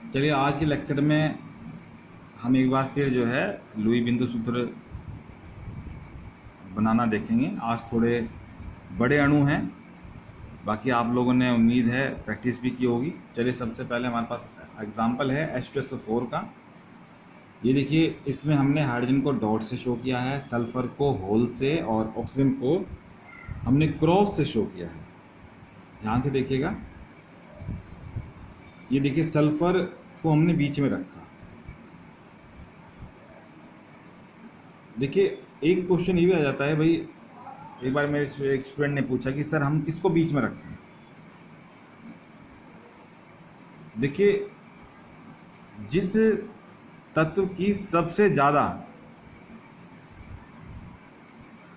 चलिए आज के लेक्चर में हम एक बार फिर जो है लुई बिंदु सूत्र बनाना देखेंगे। आज थोड़े बड़े अणु हैं, बाकी आप लोगों ने उम्मीद है प्रैक्टिस भी की होगी। चलिए सबसे पहले हमारे पास एग्जांपल है H2SO4 का। ये देखिए, इसमें हमने हाइड्रोजन को डॉट से शो किया है, सल्फर को होल से और ऑक्सीजन को हमने क्रॉस से शो किया है। ध्यान से देखिएगा, ये देखिए सल्फर को हमने बीच में रखा। देखिए एक क्वेश्चन ये भी आ जाता है भाई, एक बार मेरे एक स्टूडेंट ने पूछा कि सर हम किसको बीच में रखें। देखिए, जिस तत्व की सबसे ज़्यादा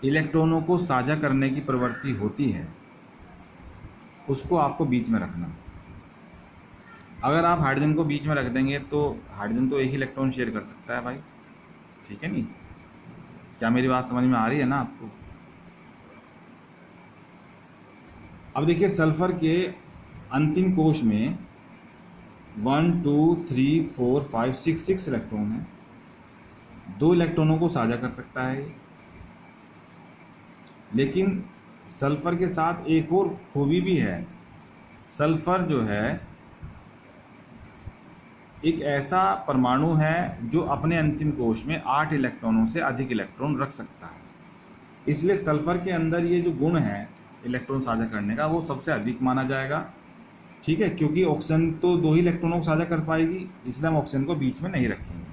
इलेक्ट्रॉनों को साझा करने की प्रवृत्ति होती है उसको आपको बीच में रखना। अगर आप हाइड्रोजन को बीच में रख देंगे तो हाइड्रोजन तो एक ही इलेक्ट्रॉन शेयर कर सकता है भाई, ठीक है नहीं? क्या मेरी बात समझ में आ रही है ना आपको? अब देखिए सल्फर के अंतिम कोश में 1 2 3 4 5 6 इलेक्ट्रॉन हैं। 2 इलेक्ट्रॉनों को साझा कर सकता है, लेकिन सल्फर के साथ एक और खूबी भी है। सल्फर जो है एक ऐसा परमाणु है जो अपने अंतिम कोश में 8 इलेक्ट्रॉनों से अधिक इलेक्ट्रॉन रख सकता है। इसलिए सल्फर के अंदर ये जो गुण है इलेक्ट्रॉन साझा करने का, वो सबसे अधिक माना जाएगा, ठीक है? क्योंकि ऑक्सीजन तो 2 ही इलेक्ट्रॉनों को साझा कर पाएगी, इसलिए हम ऑक्सीजन को बीच में नहीं रखेंगे।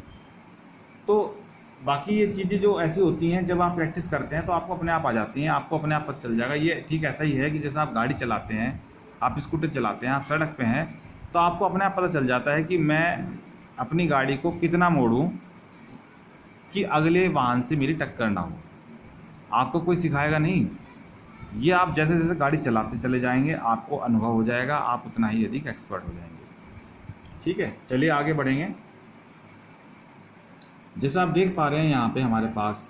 तो बाकी ये चीज़ें जो ऐसी होती हैं, जब आप प्रैक्टिस करते हैं तो आपको अपने आप आ जाती हैं, आपको अपने आप पता चल जाएगा। ये ठीक ऐसा ही है कि जैसे आप गाड़ी चलाते हैं, आप स्कूटर चलाते हैं, आप सड़क पे हैं, तो आपको अपने आप पता चल जाता है कि मैं अपनी गाड़ी को कितना मोड़ूं कि अगले वाहन से मेरी टक्कर ना हो। आपको कोई सिखाएगा नहीं, ये आप जैसे जैसे गाड़ी चलाते चले जाएंगे आपको अनुभव हो जाएगा, आप उतना ही अधिक एक्सपर्ट हो जाएंगे, ठीक है? चलिए आगे बढ़ेंगे। जैसा आप देख पा रहे हैं यहाँ पे हमारे पास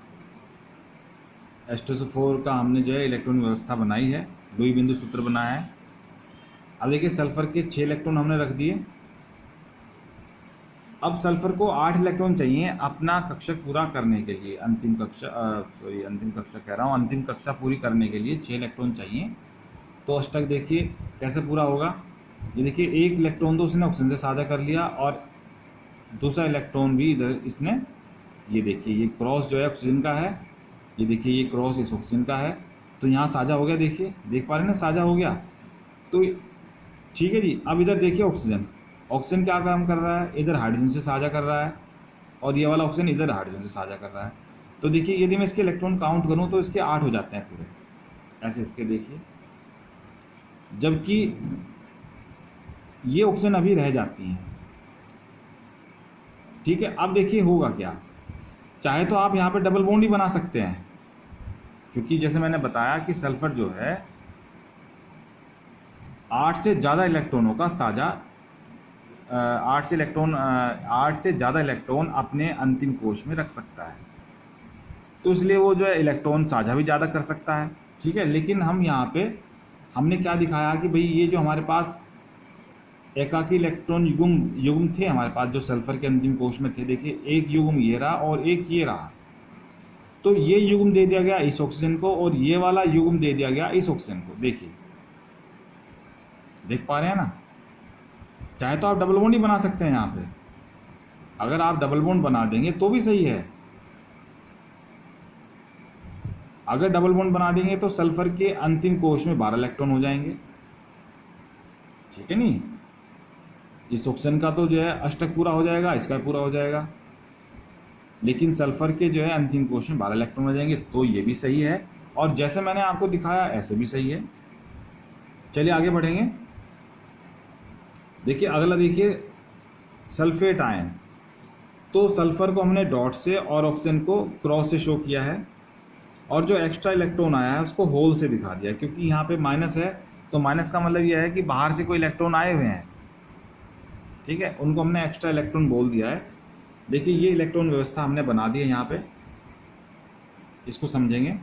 H2SO4 का हमने जो है इलेक्ट्रॉन व्यवस्था बनाई है, लुई बिंदु सूत्र बनाया है। अब देखिए सल्फर के 6 इलेक्ट्रॉन हमने रख दिए। अब सल्फर को 8 इलेक्ट्रॉन चाहिए अपना कक्षा पूरा करने के लिए, अंतिम कक्षा पूरी करने के लिए 6 इलेक्ट्रॉन चाहिए। तो अष्टक देखिए कैसे पूरा होगा। ये देखिए एक इलेक्ट्रॉन तो उसने ऑक्सीजन से साझा कर लिया और दूसरा इलेक्ट्रॉन भी इधर इसने, ये देखिए ये क्रॉस जो है ऑक्सीजन का है, ये देखिए ये क्रॉस इस ऑक्सीजन का है, तो यहाँ साझा हो गया। देखिए देख पा रहे हैं ना, साझा हो गया। तो ठीक है जी। अब इधर देखिए ऑक्सीजन क्या काम कर रहा है, इधर हाइड्रोजन से साझा कर रहा है, और ये वाला ऑक्सीजन इधर हाइड्रोजन से साझा कर रहा है। तो देखिए यदि मैं इसके इलेक्ट्रॉन काउंट करूं तो इसके 8 हो जाते हैं पूरे, ऐसे इसके देखिए, जबकि ये ऑक्सीजन अभी रह जाती हैं, ठीक है? अब देखिए होगा क्या, चाहे तो आप यहाँ पे डबल बॉन्ड ही बना सकते हैं, क्योंकि जैसे मैंने बताया कि सल्फर जो है 8 से ज़्यादा इलेक्ट्रॉनों का साझा 8 से ज़्यादा इलेक्ट्रॉन अपने अंतिम कोश में रख सकता है, तो इसलिए वो जो है इलेक्ट्रॉन साझा भी ज़्यादा कर सकता है, ठीक है? लेकिन हम यहाँ पे हमने क्या दिखाया कि भाई ये जो हमारे पास एकाकी इलेक्ट्रॉन युग्म थे हमारे पास जो सल्फर के अंतिम कोश में थे, देखिए एक युग्म ये रहा और एक ये रहा, तो ये युग्म दे दिया गया इस ऑक्सीजन को और ये वाला युग्म दे दिया गया इस ऑक्सीजन को। देखिए देख पा रहे हैं ना, चाहे तो आप डबल बॉन्ड ही बना सकते हैं यहाँ पे, अगर आप डबल बॉन्ड बना देंगे तो भी सही है। अगर डबल बॉन्ड बना देंगे तो सल्फर के अंतिम कोश में 12 इलेक्ट्रॉन हो जाएंगे, ठीक है नहीं? इस ऑक्सीजन का तो जो है अष्टक पूरा हो जाएगा, इसका पूरा हो जाएगा, लेकिन सल्फर के जो है अंतिम कोश में 12 इलेक्ट्रॉन हो जाएंगे, तो ये भी सही है। और जैसे मैंने आपको दिखाया ऐसे भी सही है। चलिए आगे बढ़ेंगे। देखिए अगला देखिए सल्फेट आयन। तो सल्फर को हमने डॉट से और ऑक्सीजन को क्रॉस से शो किया है, और जो एक्स्ट्रा इलेक्ट्रॉन आया है उसको होल से दिखा दिया, क्योंकि यहाँ पे माइनस है, तो माइनस का मतलब यह है कि बाहर से कोई इलेक्ट्रॉन आए हुए हैं, ठीक है? उनको हमने एक्स्ट्रा इलेक्ट्रॉन बोल दिया है। देखिए ये इलेक्ट्रॉन व्यवस्था हमने बना दी है यहाँ पे, इसको समझेंगे।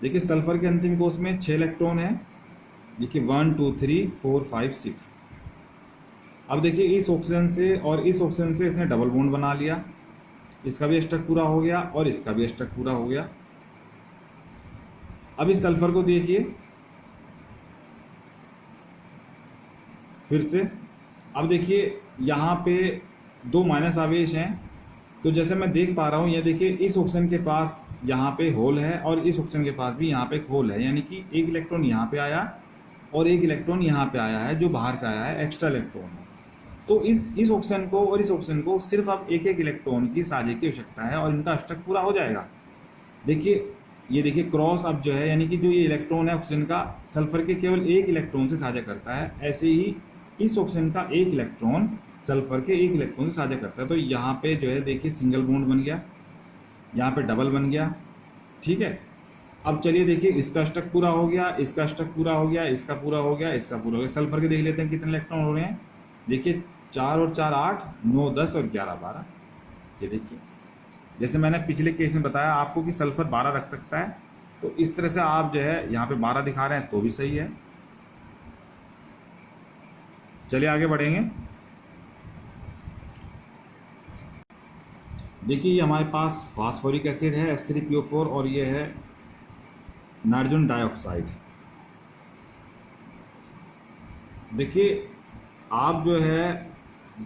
देखिए सल्फर के अंतिम कोश में 6 इलेक्ट्रॉन है, देखिए 1 2 3 4 5 6, अब देखिए इस ऑक्सीजन से और इस ऑक्सीजन से इसने डबल बॉन्ड बना लिया, इसका भी अष्टक पूरा हो गया और इसका भी अष्टक पूरा हो गया। अब इस सल्फर को देखिए फिर से, अब देखिए यहाँ पे 2 माइनस आवेश हैं, तो जैसे मैं देख पा रहा हूँ, ये देखिए इस ऑक्सीजन के पास यहाँ पे होल है और इस ऑक्सीजन के पास भी यहाँ पे एक होल है, यानी कि एक इलेक्ट्रॉन यहाँ पे आया और एक इलेक्ट्रॉन यहाँ पे आया है जो बाहर से आया है, एक्स्ट्रा इलेक्ट्रॉन है। तो इस ऑक्सीजन को और इस ऑक्सीजन को सिर्फ अब एक एक इलेक्ट्रॉन की साझे की आवश्यकता है और इनका अष्टक पूरा हो जाएगा। देखिए ये देखिए क्रॉस अब जो है, यानी कि जो ये इलेक्ट्रॉन है ऑक्सीजन का सल्फर के केवल एक इलेक्ट्रॉन से साझा करता है, ऐसे ही इस ऑक्सीजन का एक इलेक्ट्रॉन सल्फर के एक इलेक्ट्रॉन से साझा करता है। तो यहाँ पे जो है देखिए सिंगल बॉन्ड बन गया, यहाँ पे डबल बन गया, ठीक है। अब चलिए देखिए इसका अष्टक पूरा हो गया, इसका अष्टक पूरा हो गया, इसका पूरा हो गया, इसका पूरा हो गया। सल्फर के देख लेते हैं कितने इलेक्ट्रॉन हो रहे हैं। देखिए 4 और 4 8, 9 10 और 11 12। ये देखिए जैसे मैंने पिछले केस में बताया आपको कि सल्फर 12 रख सकता है, तो इस तरह से आप जो है यहाँ पे 12 दिखा रहे हैं तो भी सही है। चलिए आगे बढ़ेंगे। देखिए ये हमारे पास फास्फोरिक एसिड है H3PO4 और ये है नाइट्रोजन डाइऑक्साइड। देखिए आप जो है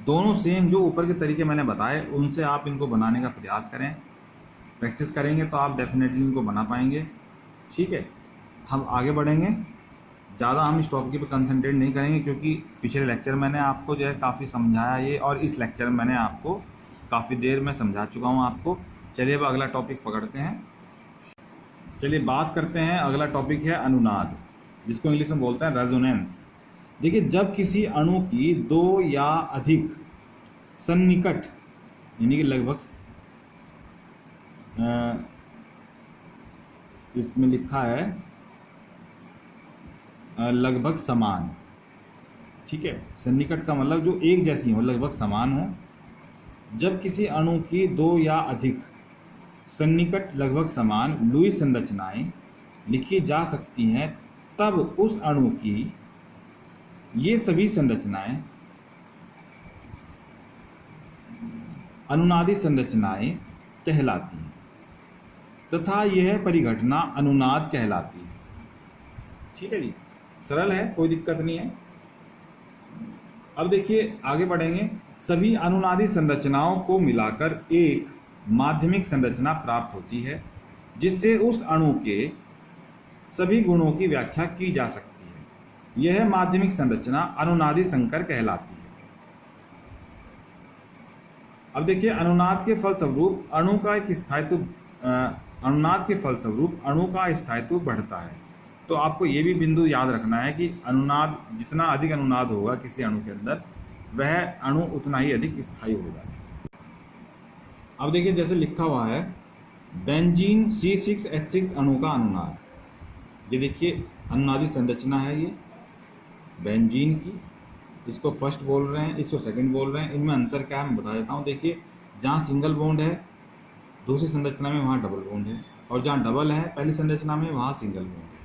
दोनों सेम जो ऊपर के तरीके मैंने बताए उनसे आप इनको बनाने का प्रयास करें, प्रैक्टिस करेंगे तो आप डेफिनेटली इनको बना पाएंगे, ठीक है। हम आगे बढ़ेंगे, ज़्यादा हम इस टॉपिक पे कंसंट्रेट नहीं करेंगे क्योंकि पिछले लेक्चर मैंने आपको जो है काफ़ी समझाया ये, और इस लेक्चर में मैंने आपको काफ़ी देर में समझा चुका हूँ आपको। चलिए अब अगला टॉपिक पकड़ते हैं। चलिए बात करते हैं, अगला टॉपिक है अनुनाद, जिसको इंग्लिश में बोलते हैं रेजोनेंस। देखिए जब किसी अणु की 2 या अधिक सन्निकट यानी कि लगभग इसमें लिखा है लगभग समान, ठीक है। सन्निकट का मतलब जो एक जैसी हो, लगभग समान हो। जब किसी अणु की 2 या अधिक सन्निकट लगभग समान लुईस संरचनाएं लिखी जा सकती हैं, तब उस अणु की ये सभी संरचनाएं अनुनादी संरचनाएं कहलाती हैं तथा यह परिघटना अनुनाद कहलाती है, ठीक है जी। सरल है, कोई दिक्कत नहीं है। अब देखिए आगे बढ़ेंगे। सभी अनुनादी संरचनाओं को मिलाकर एक माध्यमिक संरचना प्राप्त होती है जिससे उस अणु के सभी गुणों की व्याख्या की जा सकती है। यह माध्यमिक संरचना अनुनादी संकर कहलाती है। अब देखिए अनुनाद के फलस्वरूप अणु का एक स्थायित्व अनुनाद के फलस्वरूप अणु का स्थायित्व बढ़ता है। तो आपको ये भी बिंदु याद रखना है कि अनुनाद, जितना अधिक अनुनाद होगा किसी अणु के अंदर, वह अणु उतना ही अधिक स्थायी होगा। अब देखिए जैसे लिखा हुआ है बेंजीन C6H6 अणु का अनुनाद। ये देखिए अनुनादी संरचना है ये बेंजीन की, इसको फर्स्ट बोल रहे हैं, इसको सेकंड बोल रहे हैं। इनमें अंतर क्या है मैं बता देता हूँ। देखिए जहाँ सिंगल बॉन्ड है दूसरी संरचना में वहाँ डबल बॉन्ड है, और जहाँ डबल है पहली संरचना में वहाँ सिंगल बॉन्ड है।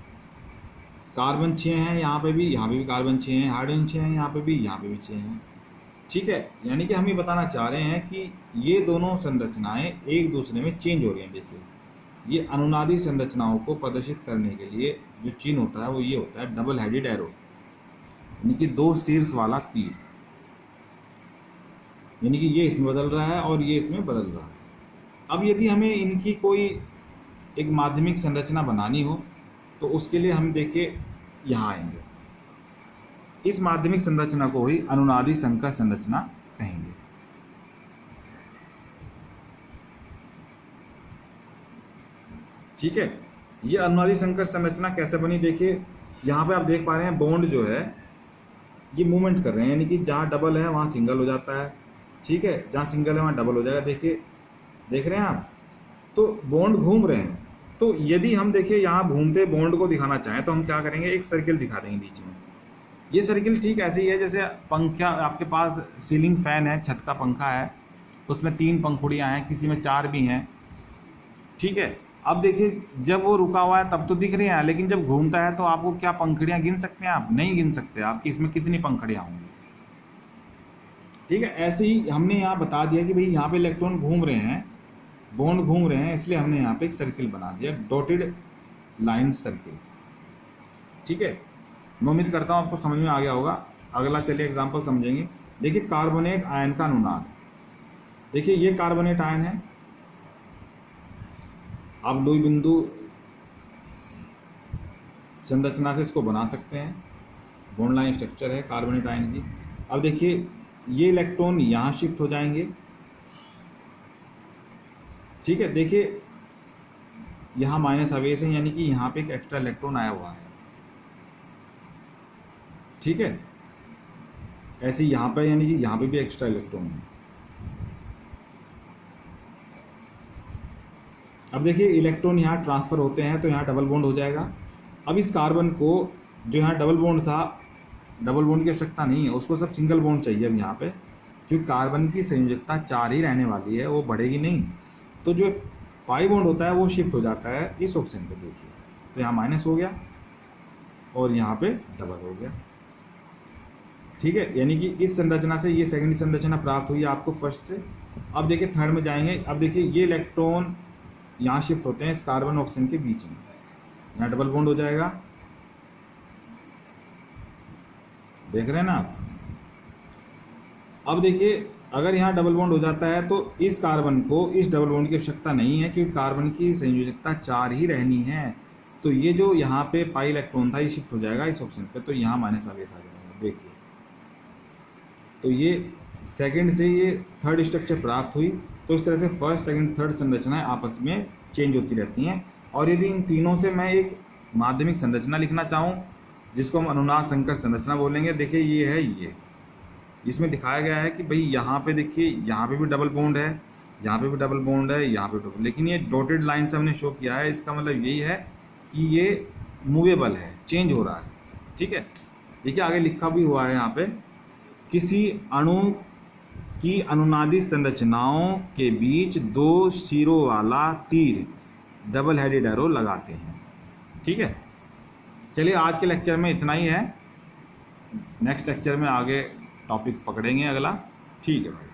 कार्बन 6 हैं यहाँ पे भी कार्बन 6 हैं, हाइड्रोजन 6 हैं यहाँ पे भी 6 हैं, ठीक है। यानी कि हम ये बताना चाह रहे हैं कि ये दोनों संरचनाएं एक दूसरे में चेंज हो रही हैं। देखिए ये अनुनादी संरचनाओं को प्रदर्शित करने के लिए जो चिन्ह होता है वो ये होता है डबल हेडेड एरो, यानी कि 2 शीर्ष वाला तीर, यानी कि ये इसमें बदल रहा है और ये इसमें बदल रहा है। अब यदि हमें इनकी कोई एक माध्यमिक संरचना बनानी हो तो उसके लिए हम देखिए यहाँ आएंगे, इस माध्यमिक संरचना को ही अनुनादी संकर संरचना कहेंगे। ठीक है, ये अनुनादी संकर संरचना कैसे बनी। देखिए यहाँ पे आप देख पा रहे हैं बॉन्ड जो है ये मूवमेंट कर रहे हैं, यानी कि जहाँ डबल है वहाँ सिंगल हो जाता है, ठीक है, जहाँ सिंगल है वहाँ डबल हो जाएगा। देखिए देख रहे हैं आप, तो बॉन्ड घूम रहे हैं। तो यदि हम देखिए यहाँ घूमते बॉन्ड को दिखाना चाहें तो हम क्या करेंगे, एक सर्किल दिखा देंगे बीच में। ये सर्किल ठीक ऐसे ही है जैसे पंखा, आपके पास सीलिंग फैन है, छत का पंखा है, उसमें 3 पंखुड़ियाँ हैं, किसी में 4 भी हैं, ठीक है। अब देखिए जब वो रुका हुआ है तब तो दिख रही हैं, लेकिन जब घूमता है तो आपको क्या पंखुड़ियाँ गिन सकते हैं आप? नहीं गिन सकते आप कि इसमें कितनी पंखुड़ियाँ होंगी। ठीक है। ऐसे ही हमने यहाँ बता दिया कि भाई यहाँ पे इलेक्ट्रॉन घूम रहे हैं, बॉन्ड घूम रहे हैं, इसलिए हमने यहाँ पे एक सर्किल बना दिया, डॉटेड लाइन सर्किल। ठीक है, मैं उम्मीद करता हूँ आपको समझ में आ गया होगा। अगला चलिए एग्जांपल समझेंगे। देखिए कार्बोनेट आयन का अनुनाद। देखिए ये कार्बोनेट आयन है, आप लोई बिंदु संरचना से इसको बना सकते हैं, बॉन्ड लाइन स्ट्रक्चर है कार्बोनेट आयन की। अब देखिए ये इलेक्ट्रॉन यहाँ शिफ्ट हो जाएंगे। ठीक है, देखिए यहाँ माइनस आवेश है, यानी कि यहाँ पे एक एक्स्ट्रा इलेक्ट्रॉन आया हुआ है। ठीक है, ऐसे यहाँ पे यानी कि यहाँ पे भी एक्स्ट्रा इलेक्ट्रॉन है। अब देखिए इलेक्ट्रॉन यहाँ ट्रांसफर होते हैं तो यहाँ डबल बॉन्ड हो जाएगा। अब इस कार्बन को जो यहाँ डबल बॉन्ड था, डबल बॉन्ड की आवश्यकता नहीं है, उसको सब सिंगल बॉन्ड चाहिए अब यहाँ पे, क्योंकि कार्बन की संयोजकता 4 ही रहने वाली है, वो बढ़ेगी नहीं। तो जो पाई बॉन्ड होता है वो शिफ्ट हो जाता है इस ऑप्शन पे। देखिए तो यहाँ माइनस हो गया और यहाँ पे डबल हो गया। ठीक है, यानी कि इस संरचना से ये सेकेंडरी संरचना प्राप्त हुई आपको फर्स्ट से। अब देखिए थर्ड में जाएंगे। अब देखिए ये इलेक्ट्रॉन यहाँ शिफ्ट होते हैं इस कार्बन ऑक्सीजन के बीच में, यहाँ डबल बॉन्ड हो जाएगा, देख रहे हैं ना आप। अब देखिए अगर यहाँ डबल बॉन्ड हो जाता है तो इस कार्बन को इस डबल बॉन्ड की आवश्यकता नहीं है, क्योंकि कार्बन की संयोजकता 4 ही रहनी है। तो ये जो यहाँ पे पाई इलेक्ट्रॉन था ये शिफ्ट हो जाएगा इस ऑप्शन पे, तो यहाँ माइनस आवेश आ जाएगा। देखिए तो ये सेकंड से ये थर्ड स्ट्रक्चर प्राप्त हुई। तो इस तरह से फर्स्ट सेकंड थर्ड संरचनाएं आपस में चेंज होती रहती हैं। और यदि इन तीनों से मैं एक माध्यमिक संरचना लिखना चाहूँ जिसको हम अनुनाद संकर संरचना बोलेंगे, देखिए ये है, ये इसमें दिखाया गया है कि भाई यहाँ पे देखिए यहाँ पे भी डबल बॉन्ड है, यहाँ पे भी डबल बॉन्ड है, यहाँ पे डबल, लेकिन ये डॉटेड लाइन से हमने शो किया है। इसका मतलब यही है कि ये मूवेबल है, चेंज हो रहा है। ठीक है, देखिए आगे लिखा भी हुआ है यहाँ पे, किसी अणु की अनुनादी संरचनाओं के बीच 2 सिरों वाला तीर डबल हेडेड एरो लगाते हैं। ठीक है, चलिए आज के लेक्चर में इतना ही है, नेक्स्ट लेक्चर में आगे टॉपिक पकड़ेंगे अगला। ठीक है भाई।